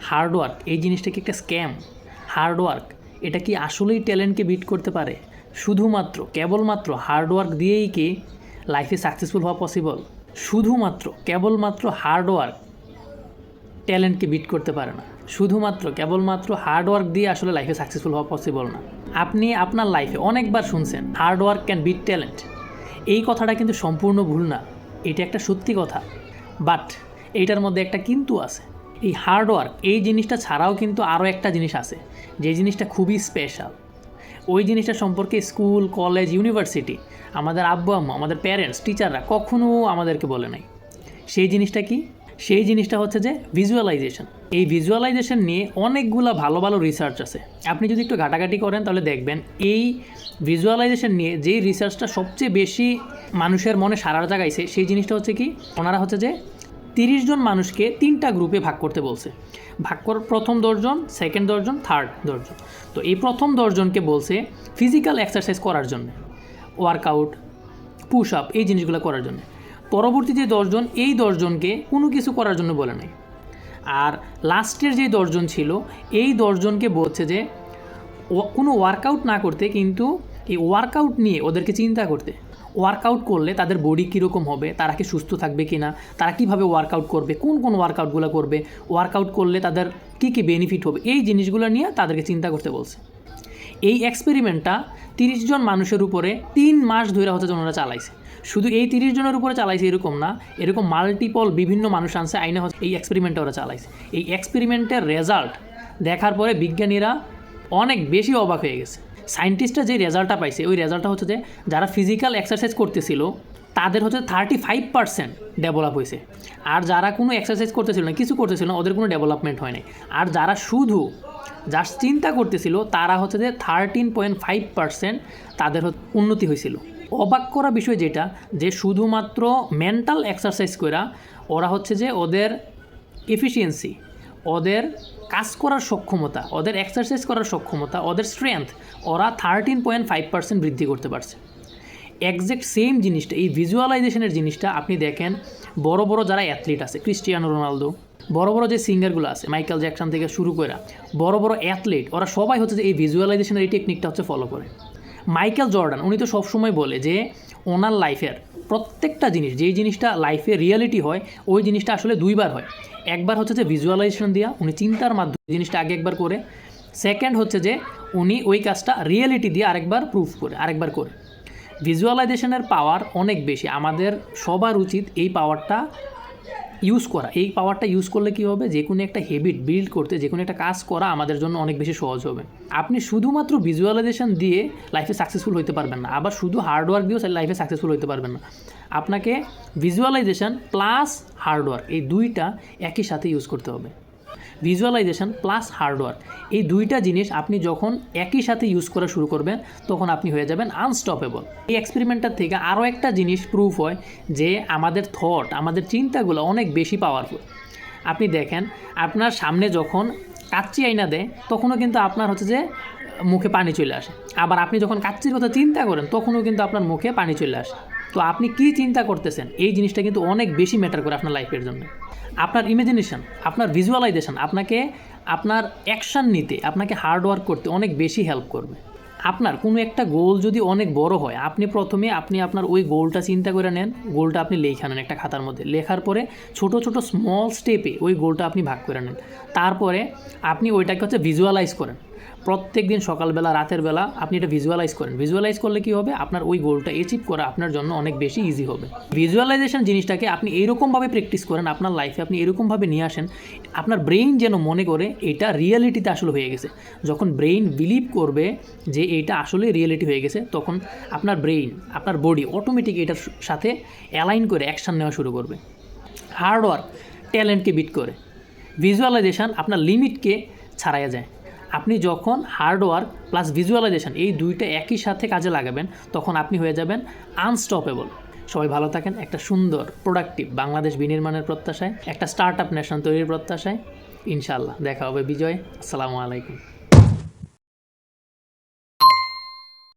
Hard work এই জিনিসটা কি একটা স্ক্যাম? হার্ডওয়ার্ক এটা কি আসলেই ট্যালেন্টকে বিট করতে পারে? শুধুমাত্র কেবলমাত্র হার্ডওয়ার্ক দিয়েই কি লাইফে সাকসেসফুল হওয়া পসিবল? কেবলমাত্র হার্ডওয়ার্ক ট্যালেন্টকে বিট করতে পারে না। কেবলমাত্র হার্ডওয়ার্ক দিয়ে আসলে লাইফে সাকসেসফুল হওয়া পসিবল না। আপনি আপনার লাইফে অনেকবার শুনছেন হার্ডওয়ার্ক ক্যান বিট ট্যালেন্ট। এই কথাটা কিন্তু সম্পূর্ণ ভুল না, এটা একটা সত্যি কথা। বাট এইটার মধ্যে একটা কিন্তু আছে। এই হার্ডওয়ার্ক এই জিনিসটা ছাড়াও কিন্তু আরও একটা জিনিস আছে, যে জিনিসটা খুবই স্পেশাল। ওই জিনিসটা সম্পর্কে স্কুল, কলেজ, ইউনিভার্সিটি, আমাদের আব্বু আম্মু, আমাদের প্যারেন্টস, টিচাররা কখনও আমাদেরকে বলে নাই। সেই জিনিসটা কি? সেই জিনিসটা হচ্ছে যে ভিজুয়ালাইজেশন। এই ভিজুয়ালাইজেশন নিয়ে অনেকগুলো ভালো ভালো রিসার্চ আছে। আপনি যদি একটু ঘাটাঘাটি করেন তাহলে দেখবেন এই ভিজুয়ালাইজেশন নিয়ে যেই রিসার্চটা সবচেয়ে বেশি মানুষের মনে সাড়া জাগাইছে, সেই জিনিসটা হচ্ছে কি, ওনারা হচ্ছে যে 30 জন মানুষকে 3টা গ্রুপে ভাগ করতে বলছে। প্রথম 10 জন, সেকেন্ড 10 জন, থার্ড 10 জন। তো এই প্রথম 10 জনকে বলছে ফিজিক্যাল এক্সারসাইজ করার জন্য, ওয়ার্কআউট, পুশ আপ, এই জিনিসগুলো করার জন্য। পরবর্তীতে 10 জন, এই 10 জনকে কোনো কিছু করার জন্য বলে নাই। আর লাস্টের যে 10 জন ছিল, এই 10 জনকে বলছে যে কোনো ওয়ার্কআউট না করতে, কিন্তু এই ওয়ার্কআউট নিয়ে ওদেরকে চিন্তা করতে। ওয়ার্কআউট করলে তাদের বডি কীরকম হবে, তারা কি সুস্থ থাকবে কি না, তারা কীভাবে ওয়ার্কআউট করবে, কোন ওয়ার্কআউটগুলো করবে, ওয়ার্কআউট করলে তাদের কী বেনিফিট হবে, এই জিনিসগুলো নিয়ে তাদেরকে চিন্তা করতে বলছে। এই এক্সপেরিমেন্টটা 30 জন মানুষের উপরে 3 মাস ধরে হচ্ছে ওনারা চালাইছে। শুধু এই 30 জনের উপরে চালাইছে এরকম না, এরকম মাল্টিপল বিভিন্ন মানুষ আনছে, আইনে হচ্ছে এই এক্সপেরিমেন্টটা ওরা চালাইছে। এই এক্সপেরিমেন্টের রেজাল্ট দেখার পরে বিজ্ঞানীরা অনেক বেশি অবাক হয়ে গেছে। সায়েন্টিস্টরা যে রেজাল্টটা পাইছে, ওই রেজাল্টটা হচ্ছে যে যারা ফিজিক্যাল এক্সারসাইজ করতেছিল তাদের হচ্ছে 35% ডেভেলপ হয়েছে। আর যারা কোনো এক্সারসাইজ করতেছিল না, কিছু করতেছিল না, ওদের কোনো ডেভেলপমেন্ট হয় নাই। আর যারা শুধু জাস্ট চিন্তা করতেছিল, তারা হচ্ছে যে 13.5% তাদের উন্নতি হয়েছিল। অবাক করা বিষয় যেটা, যে শুধুমাত্র মেন্টাল এক্সারসাইজ করা ওরা হচ্ছে যে ওদের এফিসিয়েন্সি, ওদের কাজ করার সক্ষমতা, ওদের এক্সারসাইজ করার সক্ষমতা, ওদের স্ট্রেংথ ওরা 13.5% বৃদ্ধি করতে পারছে। এক্স্যাক্ট সেম জিনিসটা, এই ভিজুয়ালাইজেশনের জিনিসটা আপনি দেখেন বড় বড় যারা অ্যাথলিট আছে, ক্রিস্টিয়ানো রোনালদো, বড় বড় যে সিঙ্গারগুলো আছে, মাইকেল জ্যাকসন থেকে শুরু করে বড় বড় অ্যাথলিট, ওরা সবাই হচ্ছে যে এই ভিজুয়ালাইজেশনের এই টেকনিকটা হচ্ছে ফলো করে। মাইকেল জর্ডান উনি তো সবসময় বলে যে ওনার লাইফের প্রত্যেকটা জিনিস, যেই জিনিসটা লাইফে রিয়ালিটি হয়, ওই জিনিসটা আসলে 2বার হয়। একবার হচ্ছে যে ভিজুয়ালাইজেশন দিয়া, উনি চিন্তার মাধ্যমে জিনিসটা একবার করে। সেকেন্ড হচ্ছে যে উনি ওই কাজটা রিয়েলিটি দিয়ে আরেকবার প্রুফ করে, আরেকবার করে। ভিজুয়ালাইজেশনের পাওয়ার অনেক বেশি। আমাদের সবার উচিত এই পাওয়ারটা ইউজ করা। এই পাওয়ারটা ইউজ করলে কী হবে, যে কোনো একটা হ্যাবিট বিল্ড করতে, যে কোনো একটা কাজ করা আমাদের জন্য অনেক বেশি সহজ হবে। আপনি শুধুমাত্র ভিজুয়ালাইজেশন দিয়ে লাইফে সাকসেসফুল হতে পারবেন না, আবার শুধু হার্ডওয়ার্ক দিয়েও লাইফে সাকসেসফুল হতে পারবেন না। আপনাকে ভিজুয়ালাইজেশন প্লাস হার্ডওয়ার্ক এই 2টা একই সাথে ইউজ করতে হবে। ভিজুয়ালাইজেশন প্লাস হার্ডওয়ার্ক এই 2টা জিনিস আপনি যখন একই সাথে ইউজ করা শুরু করবেন, তখন আপনি হয়ে যাবেন আনস্টপেবল। এই এক্সপেরিমেন্টটার থেকে আরও একটা জিনিস প্রুফ হয় যে আমাদের থট, আমাদের চিন্তাগুলো অনেক বেশি পাওয়ারফুল। আপনি দেখেন আপনার সামনে যখন কাচ্চি আইনা দেয়, তখনও কিন্তু আপনার হচ্ছে যে মুখে পানি চলে আসে। আবার আপনি যখন কাচ্চির কথা চিন্তা করেন, তখনও কিন্তু আপনার মুখে পানি চলে আসে। তো আপনি কী চিন্তা করতেছেন, এই জিনিসটা কিন্তু অনেক বেশি ম্যাটার করে আপনার লাইফের জন্য। আপনার ইমাজিনেশন, আপনার ভিজুয়ালাইজেশন আপনাকে আপনার অ্যাকশান নিতে, আপনাকে হার্ডওয়ার্ক করতে অনেক বেশি হেল্প করবে। আপনার কোনো একটা গোল যদি অনেক বড় হয়, আপনি প্রথমে আপনার ওই গোলটা চিন্তা করে নেন, গোলটা আপনি লেখা নেন একটা খাতার মধ্যে। লেখার পরে ছোট ছোট স্মল স্টেপে ওই গোলটা আপনি ভাগ করে নেন। তারপরে আপনি ওইটাকে হচ্ছে ভিজুয়ালাইজ করেন। প্রত্যেক দিন সকালবেলা, রাতের বেলা আপনি এটা ভিজুয়ালাইজ করেন। ভিজুয়ালাইজ করলে কী হবে, আপনার ওই গোলটা অ্যাচিভ করা আপনার জন্য অনেক বেশি ইজি হবে। ভিজুয়ালাইজেশন জিনিসটাকে আপনি এরকমভাবে প্র্যাকটিস করেন, আপনার লাইফে আপনি এরকমভাবে নিয়ে আসেন, আপনার ব্রেইন যেন মনে করে এটা রিয়েলিটিতে আসলে হয়ে গেছে। যখন ব্রেইন বিলিভ করবে যে এটা আসলে রিয়েলিটি হয়ে গেছে, তখন আপনার ব্রেইন, আপনার বডি অটোমেটিক এটার সাথে অ্যালাইন করে অ্যাকশান নেওয়া শুরু করবে। হার্ডওয়ার্ক ট্যালেন্টকে বিট করে, ভিজুয়ালাইজেশন আপনার লিমিটকে ছাড়াইয়া যায়। আপনি যখন হার্ডওয়ার্ক প্লাস ভিজুয়ালাইজেশন এই 2টা একই সাথে কাজে লাগাবেন, তখন আপনি হয়ে যাবেন আনস্টপেবল। সবাই ভালো থাকেন, একটা সুন্দর প্রোডাক্টিভ বাংলাদেশ বিনির্মাণের প্রত্যাশায়, একটা স্টার্ট আপ নেশন তৈরির প্রত্যাশায়। ইনশাআল্লাহ দেখা হবে বিজয়। আসসালামু আলাইকুম।